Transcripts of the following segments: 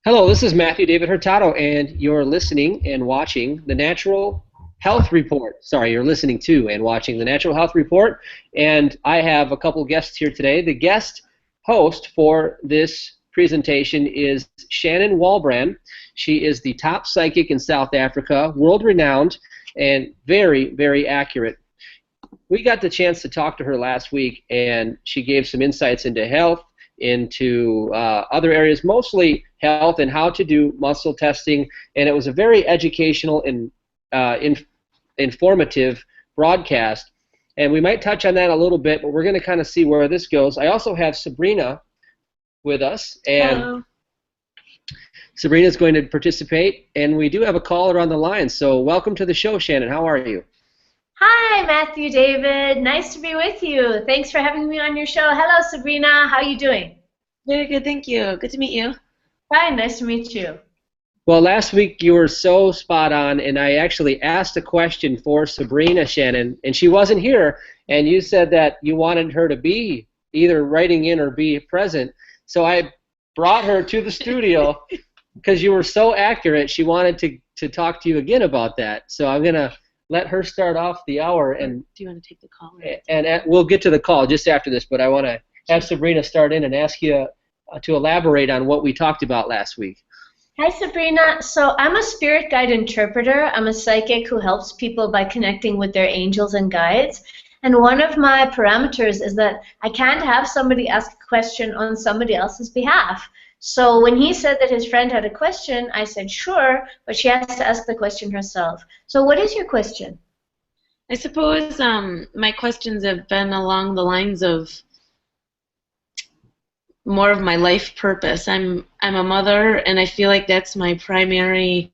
Hello, this is Matthew David Hurtado, and you're listening and watching the Natural Health Report. Sorry, you're listening to and watching the Natural Health Report, and I have a couple guests here today. The guest host for this presentation is Shannon Walbran. She is the top psychic in South Africa, world-renowned, and very, very accurate. We got the chance to talk to her last week, and she gave some insights into health, into other areas, mostly health and how to do muscle testing, and it was a very educational and informative broadcast, and we might touch on that a little bit, but we're going to kind of see where this goes. I also have Sabrina with us, and Hello. Sabrina is going to participate, and we do have a caller on the line, so welcome to the show, Shannon. How are you? Hi, Matthew David. Nice to be with you. Thanks for having me on your show. Hello, Sabrina. How are you doing? Very good, thank you. Good to meet you. Fine. Nice to meet you. Well, last week you were so spot on, and I actually asked a question for Sabrina, Shannon, and she wasn't here, and you said that you wanted her to be either writing in or be present. So I brought her to the studio because you were so accurate. She wanted to talk to you again about that. So I'm going to let her start off the hour. And do you want to take the call? And we'll get to the call just after this, but I want to have Sabrina start in and ask you to elaborate on what we talked about last week. Hi, Sabrina. So I'm a spirit guide interpreter. I'm a psychic who helps people by connecting with their angels and guides. And one of my parameters is that I can't have somebody ask a question on somebody else's behalf. So when he said that his friend had a question, I said, sure, but she has to ask the question herself. So what is your question? I suppose my questions have been along the lines of more of my life purpose. I'm a mother, and I feel like that's my primary,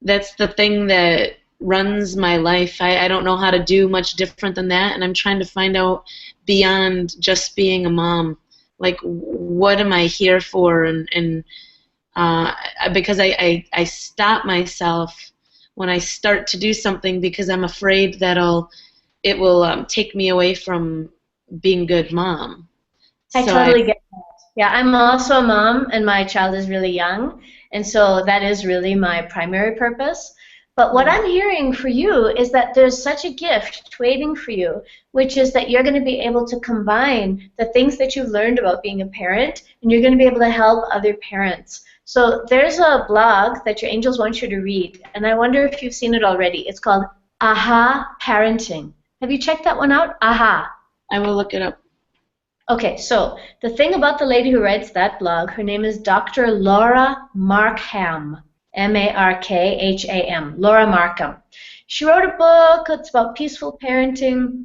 that's the thing that runs my life. I don't know how to do much different than that, and I'm trying to find out beyond just being a mom. Like, what am I here for? And because I stop myself when I start to do something because I'm afraid that it will take me away from being a good mom. I totally get that. Yeah, I'm also a mom, and my child is really young, and so that is really my primary purpose. But what I'm hearing for you is that there's such a gift waiting for you, which is that you're going to be able to combine the things that you've learned about being a parent, and you're going to be able to help other parents. So there's a blog that your angels want you to read, and I wonder if you've seen it already. It's called Aha Parenting. Have you checked that one out? Aha. I will look it up. Okay, so the thing about the lady who writes that blog, her name is Dr. Laura Markham. M-A-R-K-H-A-M, Laura Markham. She wrote a book. It's about peaceful parenting.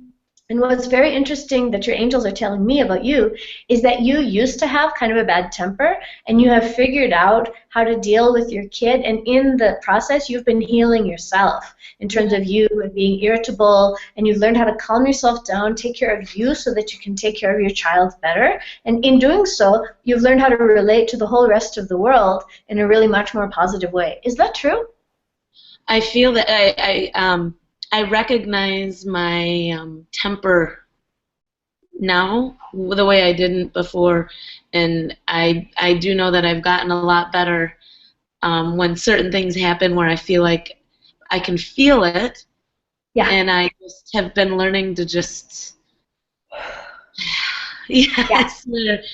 And what's very interesting that your angels are telling me about you is that you used to have kind of a bad temper, and you have figured out how to deal with your kid, and in the process you've been healing yourself in terms of you and being irritable, and you've learned how to calm yourself down, take care of you so that you can take care of your child better. And in doing so, you've learned how to relate to the whole rest of the world in a really much more positive way. Is that true? I feel that I recognize my temper now the way I didn't before, and I do know that I've gotten a lot better when certain things happen where I feel like I can feel it, yeah. And I just have been learning to just yes.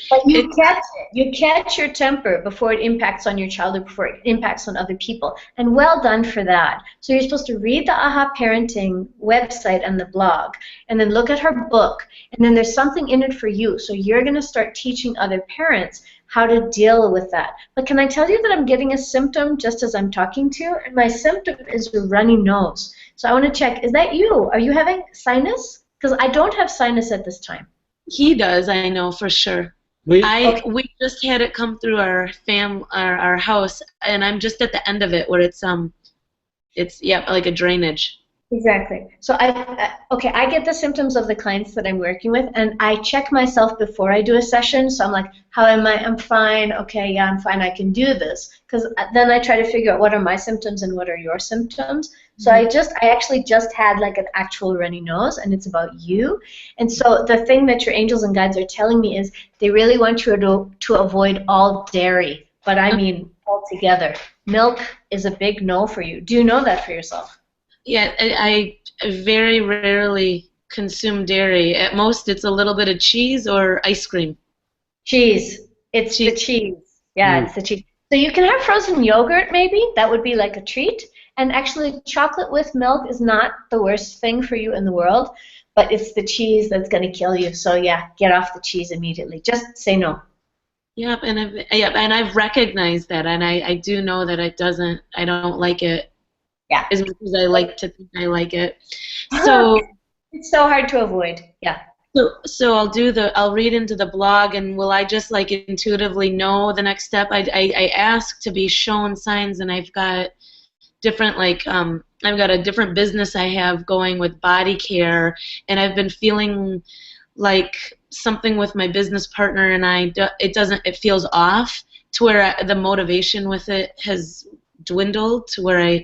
But you catch it. You catch your temper before it impacts on your child or before it impacts on other people. And well done for that. So you're supposed to read the Aha Parenting website and the blog, and then look at her book, and then there's something in it for you. So you're going to start teaching other parents how to deal with that. But can I tell you that I'm getting a symptom just as I'm talking to you? And my symptom is a runny nose. So I want to check, is that you? Are you having sinus? Because I don't have sinus at this time. He does, I know for sure. We just had it come through our house, and I'm just at the end of it where it's like a drainage. Exactly. So I get the symptoms of the clients that I'm working with, and I check myself before I do a session. So I'm like, how am I? I'm fine. Okay, yeah, I'm fine. I can do this. Because then I try to figure out what are my symptoms and what are your symptoms. So I actually just had like an actual runny nose, and it's about you. And so the thing that your angels and guides are telling me is they really want you to avoid all dairy. But I mean altogether. Milk is a big no for you. Do you know that for yourself? Yeah, I very rarely consume dairy. At most, it's a little bit of cheese or ice cream. Cheese. It's the cheese. Yeah, it's the cheese. So you can have frozen yogurt maybe. That would be like a treat. And actually, chocolate with milk is not the worst thing for you in the world, but it's the cheese that's going to kill you. So yeah, get off the cheese immediately. Just say no. Yep, and I've recognized that, and I do know that I don't like it. Yeah. As much as I like to think I like it. So it's so hard to avoid. Yeah. So I'll read into the blog, and will I just like intuitively know the next step? I ask to be shown signs, and I've got different I've got a different business I have going with body care, and I've been feeling like something with my business partner, and it feels off to where the motivation with it has dwindled to where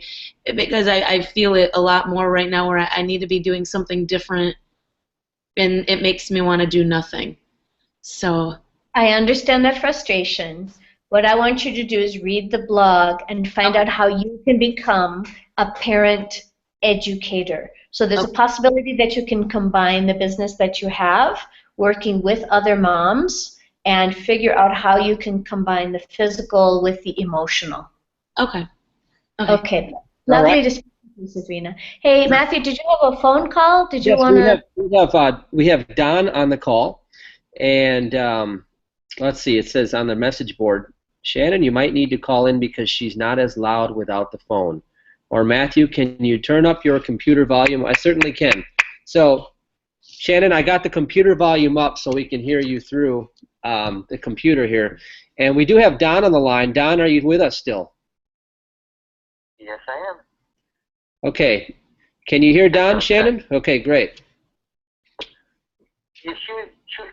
because I feel it a lot more right now where I need to be doing something different, and it makes me want to do nothing. So I understand that frustration. What I want you to do is read the blog and find out how you can become a parent educator. So there's a possibility that you can combine the business that you have, working with other moms, and figure out how you can combine the physical with the emotional. Okay. Lovely to speak to you, Sabrina. Hey, Matthew, did you have a phone call? Did you want to? We have Don on the call, and let's see. It says on the message board, Shannon, you might need to call in because she's not as loud without the phone. Or Matthew, can you turn up your computer volume? I certainly can. So, Shannon, I got the computer volume up so we can hear you through the computer here. And we do have Don on the line. Don, are you with us still? Yes, I am. Okay. Can you hear Don, Shannon? Okay, great. She was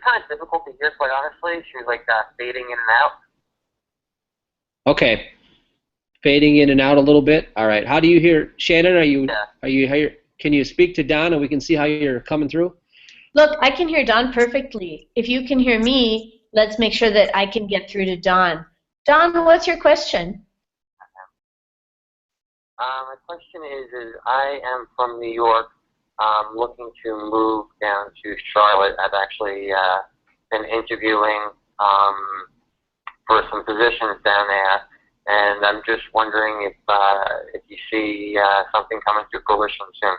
kind of difficult to hear, quite honestly. She was like fading in and out. Okay. Fading in and out a little bit. All right. How do you hear, Shannon? Are you here? Can you speak to Don and we can see how you're coming through? Look, I can hear Don perfectly. If you can hear me, let's make sure that I can get through to Don. Don, what's your question? My question is I am from New York, looking to move down to Charlotte. I've actually been interviewing for some positions down there, and I'm just wondering if you see something coming to fruition soon.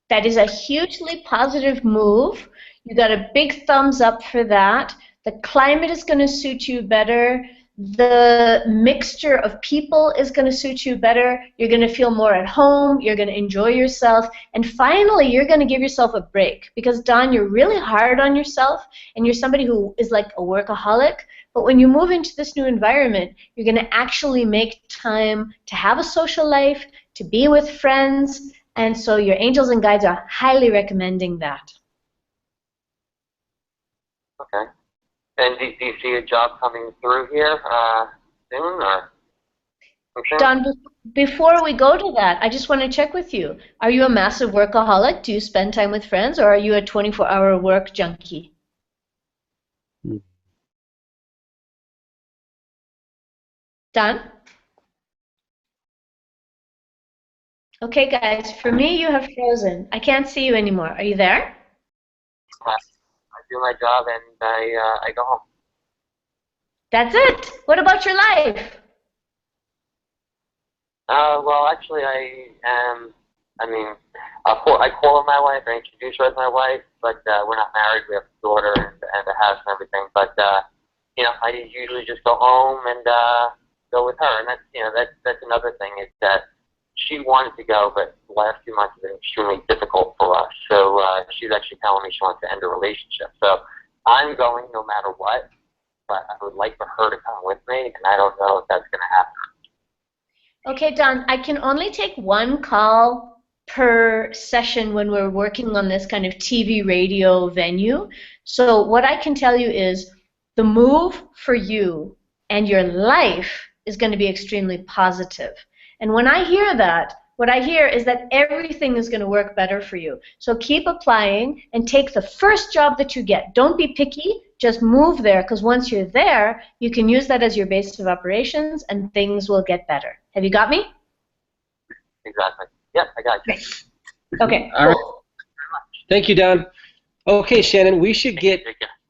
That is a hugely positive move. You got a big thumbs up for that. The climate is going to suit you better. The mixture of people is going to suit you better. You're going to feel more at home. You're going to enjoy yourself. And finally, you're going to give yourself a break. Because, Don, you're really hard on yourself, and you're somebody who is like a workaholic. But when you move into this new environment, you're going to actually make time to have a social life, to be with friends. And so your angels and guides are highly recommending that. Okay. And do you see a job coming through here soon? Or? Okay. Don, before we go to that, I just want to check with you. Are you a massive workaholic? Do you spend time with friends, or are you a 24-hour work junkie? Don? Okay, guys, for me, you have frozen. I can't see you anymore. Are you there? I do my job and I go home. That's it. What about your life? Well, actually, I call her my wife. I introduce her as my wife, but we're not married. We have a daughter and a house and everything. But I usually just go home and go with her. And that's another thing is that she wanted to go, but the last few months have been extremely difficult for us. So she's actually telling me she wants to end a relationship. So I'm going no matter what, but I would like for her to come with me, and I don't know if that's going to happen. Okay, Don, I can only take one call per session when we're working on this kind of TV radio venue. So what I can tell you is the move for you and your life is going to be extremely positive. And when I hear that, what I hear is that everything is going to work better for you. So keep applying and take the first job that you get. Don't be picky. just move there, because once you're there, you can use that as your base of operations, and things will get better. Have you got me? Exactly. Yep, I got you. Okay. All right. Thank you, Don. Okay, Shannon, we should get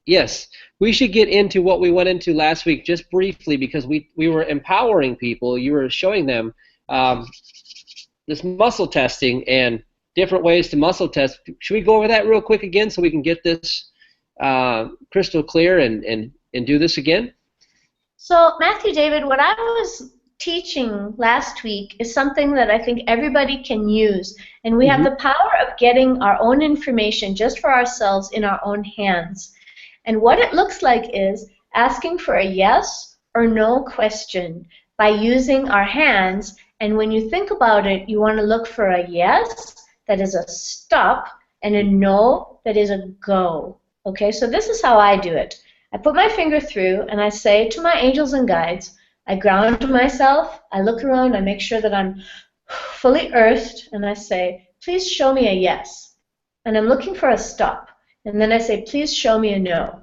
into what we went into last week just briefly, because we were empowering people. You were showing them this muscle testing and different ways to muscle test. Should we go over that real quick again so we can get this crystal clear and do this again? So, Matthew David, what I was teaching last week is something that I think everybody can use, and we have the power of getting our own information just for ourselves in our own hands. And what it looks like is asking for a yes or no question by using our hands. And when you think about it, you want to look for a yes that is a stop and a no that is a go. Okay, so this is how I do it. I put my finger through and I say to my angels and guides, I ground myself, I look around, I make sure that I'm fully earthed, and I say, please show me a yes. And I'm looking for a stop. And then I say, please show me a no.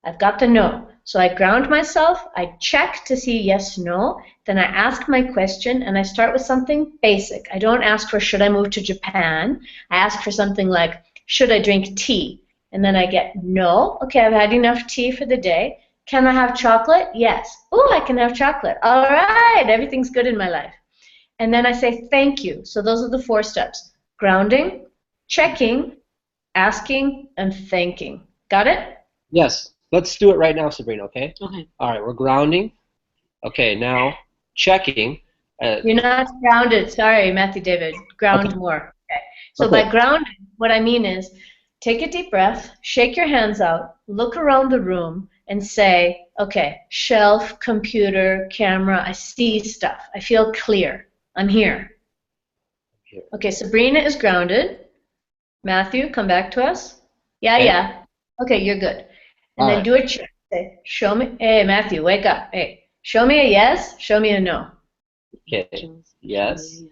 I've got the no. So I ground myself, I check to see yes, no, then I ask my question, and I start with something basic. I don't ask for should I move to Japan. I ask for something like should I drink tea? And then I get no. Okay, I've had enough tea for the day. Can I have chocolate? Yes. Oh, I can have chocolate. All right, everything's good in my life. And then I say thank you. So those are the 4 steps. Grounding, checking, asking, and thanking. Got it? Yes. Let's do it right now, Sabrina, okay? Okay. All right, we're grounding. Okay, now checking. You're not grounded. Sorry, Matthew David. Ground more. Okay. So by grounding, what I mean is take a deep breath, shake your hands out, look around the room, and say, okay, shelf, computer, camera, I see stuff. I feel clear. I'm here. Okay, Sabrina is grounded. Matthew, come back to us. Yeah, yeah. Okay, you're good. And then do a check. Say, show me. Hey, Matthew, wake up. Hey, show me a yes, show me a no. Okay, yes.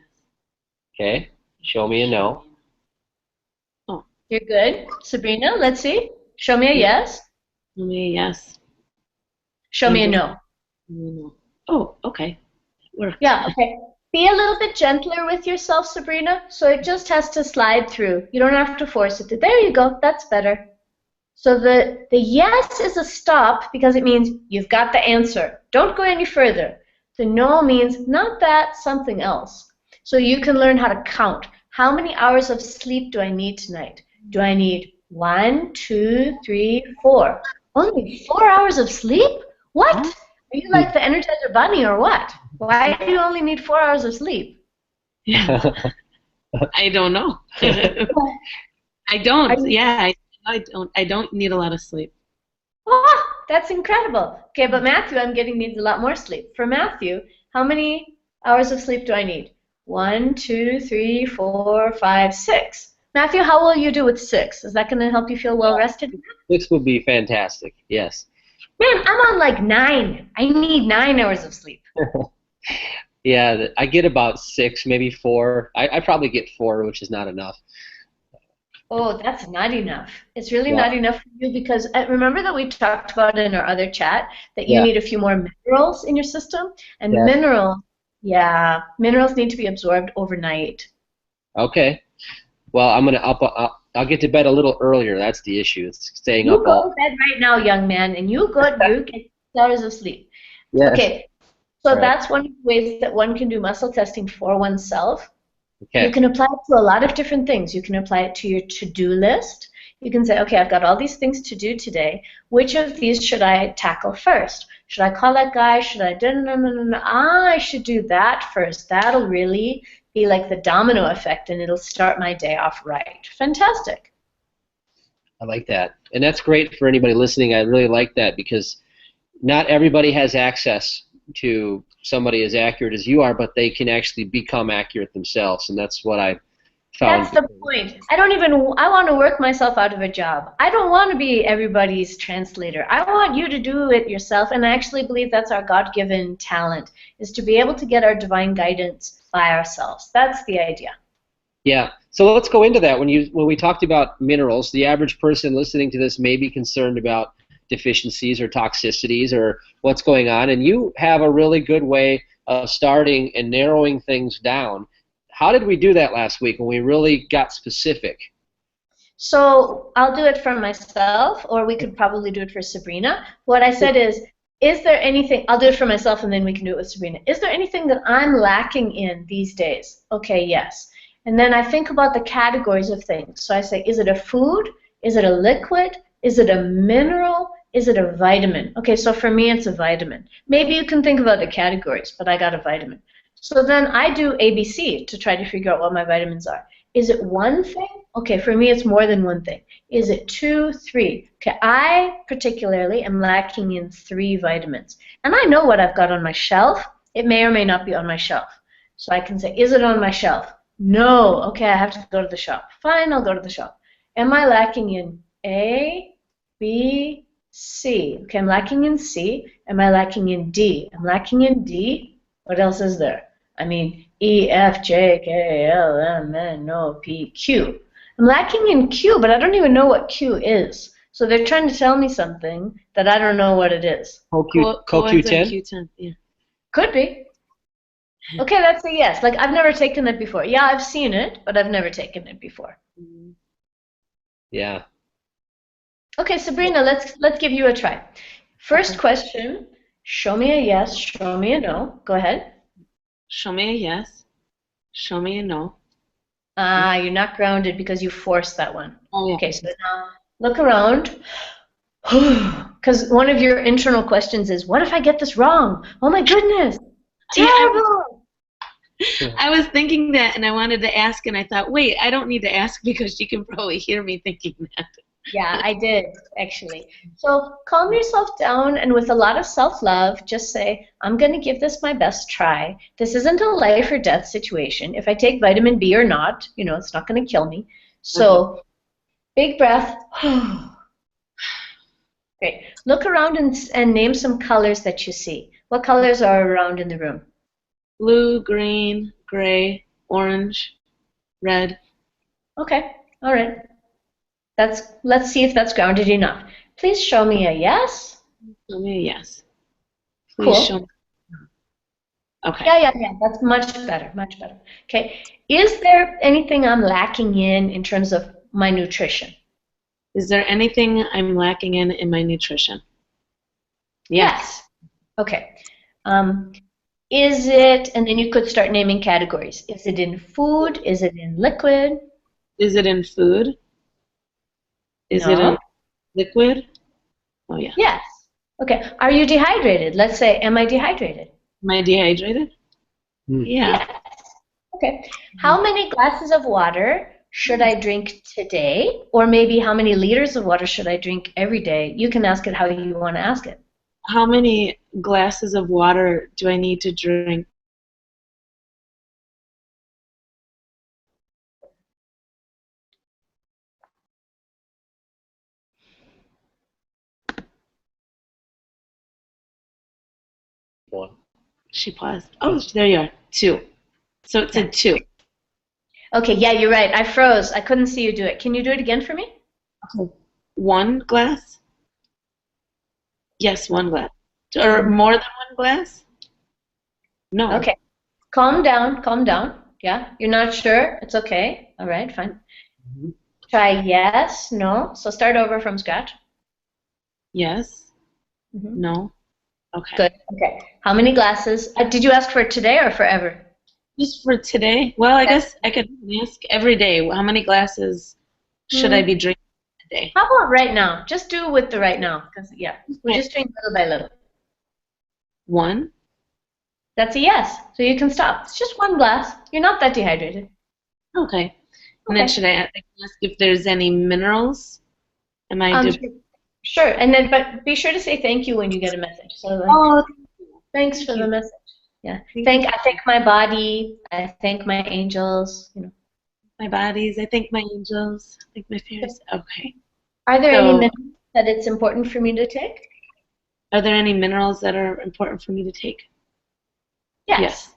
Okay, show me a no. Oh. You're good. Sabrina, let's see. Show me a yes. Show me a yes. Show me a no. Oh, okay. Yeah, okay. Be a little bit gentler with yourself, Sabrina, so it just has to slide through. You don't have to force it. There you go. That's better. So the yes is a stop because it means you've got the answer. Don't go any further. The no means not that, something else. So you can learn how to count. How many hours of sleep do I need tonight? Do I need 1, 2, 3, 4? Only 4 hours of sleep? What? Are you like the Energizer Bunny or what? Why do you only need 4 hours of sleep? Yeah. I don't know. I don't. Yeah, I don't need a lot of sleep. Oh, that's incredible. Okay, but Matthew, I'm getting needs a lot more sleep. For Matthew, how many hours of sleep do I need? 1, 2, 3, 4, 5, 6. Matthew, how will you do with 6? Is that going to help you feel well rested? 6 would be fantastic. Yes. Man, I'm on like 9. I need 9 hours of sleep. Yeah, I get about 6, maybe 4. I probably get 4, which is not enough. Oh, that's not enough. It's really not enough for you because remember that we talked about in our other chat that you need a few more minerals in your system, and minerals need to be absorbed overnight. Okay. Well, I'll get to bed a little earlier. That's the issue. It's staying up all. You go to bed right now, young man, and you get 6 hours of sleep. Yes. Okay. So that's one of the ways that one can do muscle testing for oneself. Okay. You can apply it to a lot of different things. You can apply it to your to-do list. You can say, okay, I've got all these things to do today. Which of these should I tackle first? Should I call that guy? Should I do no. I should do that first. That'll really be like the domino effect, and it'll start my day off right. Fantastic. I like that. And that's great for anybody listening. I really like that because not everybody has access to somebody as accurate as you are, but they can actually become accurate themselves, and that's what I found. That's the point. I want to work myself out of a job. I don't want to be everybody's translator. I want you to do it yourself, and I actually believe that's our God-given talent, is to be able to get our divine guidance by ourselves. That's the idea. Yeah. So let's go into that. When we talked about minerals, the average person listening to this may be concerned about deficiencies or toxicities or what's going on, and you have a really good way of starting and narrowing things down. How did we do that last week when we really got specific? So I'll do it for myself, or we could probably do it for Sabrina. What I said is there anything, I'll do it for myself and then we can do it with Sabrina. Is there anything that I'm lacking in these days? Okay, yes. And then I think about the categories of things. So I say, is it a food? Is it a liquid? Is it a mineral? Is it a vitamin? Okay, so for me it's a vitamin. Maybe you can think about the categories, but I got a vitamin. So then I do ABC to try to figure out what my vitamins are. Is it one thing? Okay, for me it's more than one thing. Is it 2, 3? Okay, I particularly am lacking in 3 vitamins. And I know what I've got on my shelf. It may or may not be on my shelf. So I can say, is it on my shelf? No. Okay, I have to go to the shop. Fine, I'll go to the shop. Am I lacking in A, B, C? Okay, I'm lacking in C. Am I lacking in D? I'm lacking in D. What else is there? I mean, E, F, J, K, L, M, N, O, P, Q. I'm lacking in Q, but I don't even know what Q is. So they're trying to tell me something that I don't know what it is. CoQ10? Q10, yeah. Could be. Okay, that's a yes. Like, I've never taken it before. Yeah, I've seen it, but I've never taken it before. Yeah. Okay, Sabrina, let's give you a try. First question, show me a yes, show me a no. Go ahead. Show me a yes. Show me a no. You're not grounded because you forced that one. Oh, yeah. Okay, so now look around. Because one of your internal questions is, what if I get this wrong? Oh my goodness, terrible. I was thinking that, and I wanted to ask, and I thought, wait, I don't need to ask because she can probably hear me thinking that. Yeah, I did, actually. So calm yourself down, and with a lot of self-love, just say, I'm going to give this my best try. This isn't a life or death situation. If I take vitamin B or not, you know, it's not going to kill me. So big breath. Great. Look around and name some colors that you see. What colors are around in the room? Blue, green, gray, orange, red. Okay, all right. Let's see if that's grounded enough. Please show me a yes. Show me a yes. Please Cool. show me. Okay. Yeah. That's much better, much better. Okay. Is there anything I'm lacking in terms of my nutrition? Is there anything I'm lacking in my nutrition? Yes. Okay. Is it, and then you could start naming categories. Is it in food? Is it in liquid? Is it in food? Is it in liquid? Oh, yeah. Yes. Okay. Are you dehydrated? Let's say, am I dehydrated? Am I dehydrated? Yeah. Yes. Okay. How many glasses of water should I drink today? Or maybe how many liters of water should I drink every day? You can ask it how you want to ask it. How many glasses of water do I need to drink? One. She paused. Oh, there you are. 2. So it said 2. Okay, yeah, you're right. I froze. I couldn't see you do it. Can you do it again for me? Okay. 1 glass? Yes, 1 glass. Or more than 1 glass? No. Okay. Calm down, calm down. Yeah, you're not sure? It's okay. All right, fine. Try yes, no. So start over from scratch. Yes. No. Okay. Good. Okay. How many glasses? Did you ask for today or forever? Just for today? Well, I guess I could ask every day, how many glasses should I be drinking a day? How about right now? Just do with the right now. Because, yeah, we're just doing little by little. 1? That's a yes. So you can stop. It's just 1 glass. You're not that dehydrated. Okay. And then should I ask if there's any minerals? Am I Sure. And then, but be sure to say thank you when you get a message. So like, thanks for the message. Yeah. I thank my body. I thank my angels. You know. My bodies. I thank my angels. I thank my fears. Okay. Are there any minerals that it's important for me to take? Are there any minerals that are important for me to take? Yes.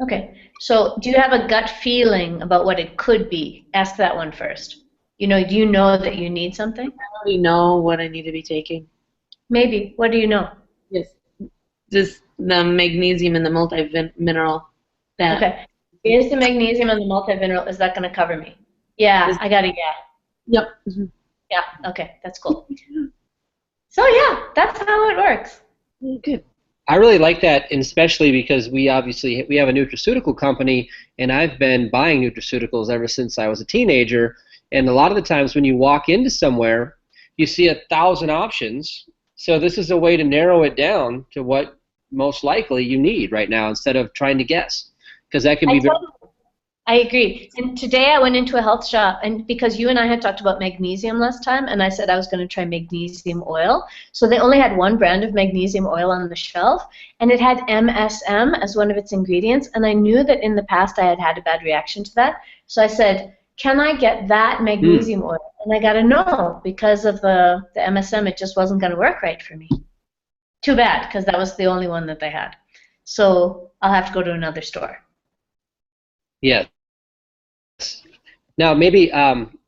Okay. So do you have a gut feeling about what it could be? Ask that one first. You know, do you know that you need something? I already know what I need to be taking. Maybe. What do you know? Yes. Just the magnesium and the multi-mineral. Okay. Is the magnesium and the multi-mineral, is that going to cover me? Yeah, I got a yeah. Yep. Mm-hmm. Yeah, okay, that's cool. So yeah, that's how it works. Good. I really like that, and especially because we have a nutraceutical company, and I've been buying nutraceuticals ever since I was a teenager. And a lot of the times when you walk into somewhere, you see 1,000 options. So this is a way to narrow it down to what most likely you need right now instead of trying to guess, because that can be very. I agree. And today I went into a health shop, and because you and I had talked about magnesium last time, and I said I was going to try magnesium oil. So they only had one brand of magnesium oil on the shelf, and it had MSM as one of its ingredients, and I knew that in the past I had had a bad reaction to that. So I said, can I get that magnesium oil? And I got a no, because of the MSM, it just wasn't going to work right for me. Too bad, because that was the only one that they had. So I'll have to go to another store. Yeah. Now maybe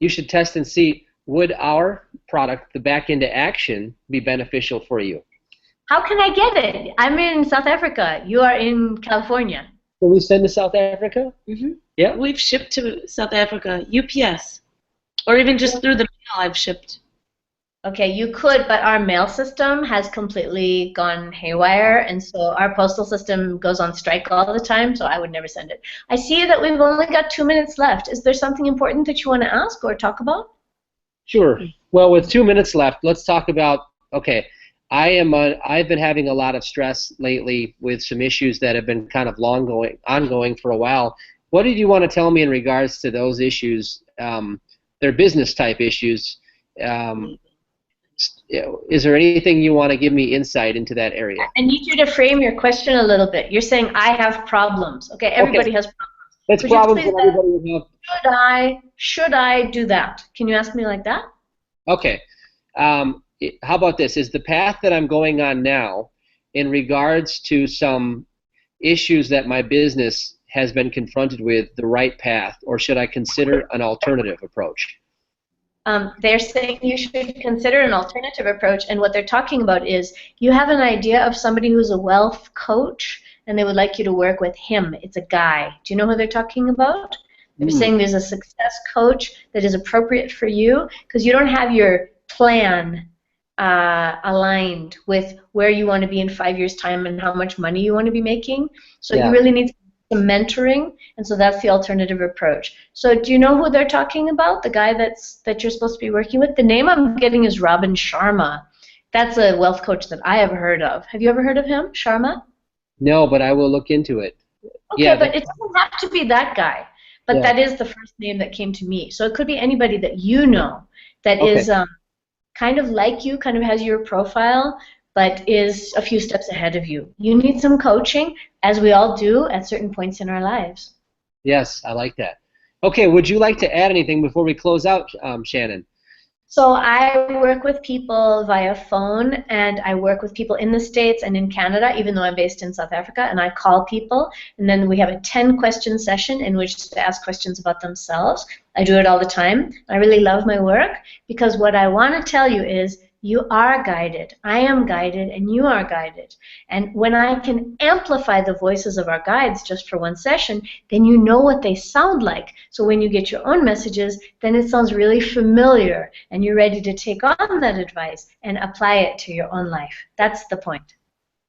you should test and see, would our product, the Back Into Action, be beneficial for you? How can I get it? I'm in South Africa. You are in California. Can we send to South Africa? Mm-hmm. Yeah. We've shipped to South Africa, UPS, or even just through the mail I've shipped. Okay, you could, but our mail system has completely gone haywire, and so our postal system goes on strike all the time, so I would never send it. I see that we've only got 2 minutes left. Is there something important that you want to ask or talk about? Sure. Well, with 2 minutes left, let's talk about, okay, I've been having a lot of stress lately with some issues that have been kind of ongoing for a while. What did you want to tell me in regards to those issues? They're business type issues. Is there anything you want to give me insight into that area? I need you to frame your question a little bit. You're saying I have problems. Okay, everybody has problems. That's problems that everybody would have. Should I do that? Can you ask me like that? Okay. How about this? Is the path that I'm going on now in regards to some issues that my business has been confronted with the right path, or should I consider an alternative approach? They're saying you should consider an alternative approach, and what they're talking about is you have an idea of somebody who's a wealth coach, and they would like you to work with him. It's a guy. Do you know who they're talking about? They're saying there's a success coach that is appropriate for you because you don't have your plan aligned with where you want to be in 5 years' time and how much money you want to be making. So you really need some mentoring, and so that's the alternative approach. So do you know who they're talking about? The guy that you're supposed to be working with? The name I'm getting is Robin Sharma. That's a wealth coach that I have heard of. Have you ever heard of him, Sharma? No, but I will look into it. Okay, yeah, but it doesn't have to be that guy. But that is the first name that came to me. So it could be anybody that you know that is kind of like you, kind of has your profile, but is a few steps ahead of you. You need some coaching, as we all do at certain points in our lives. Yes, I like that. Okay, would you like to add anything before we close out, Shannon? So I work with people via phone, and I work with people in the States and in Canada, even though I'm based in South Africa, and I call people, and then we have a 10-question session in which to ask questions about themselves. I do it all the time. I really love my work because what I want to tell you is you are guided, I am guided, and you are guided. And when I can amplify the voices of our guides just for one session, then you know what they sound like. So when you get your own messages, then it sounds really familiar, and you're ready to take on that advice and apply it to your own life. That's the point.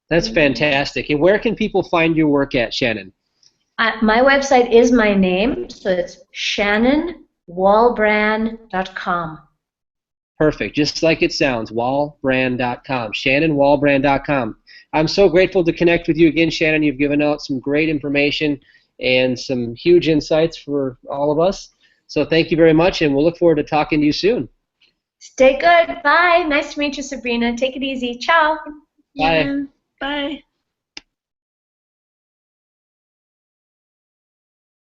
That's fantastic. And where can people find your work at, Shannon? My website is my name, so it's shannonwalbran.com. Perfect, just like it sounds, walbran.com, shannonwalbran.com. I'm so grateful to connect with you again, Shannon. You've given out some great information and some huge insights for all of us. So thank you very much, and we'll look forward to talking to you soon. Stay good. Bye. Nice to meet you, Sabrina. Take it easy. Ciao. Bye. Yeah. Bye.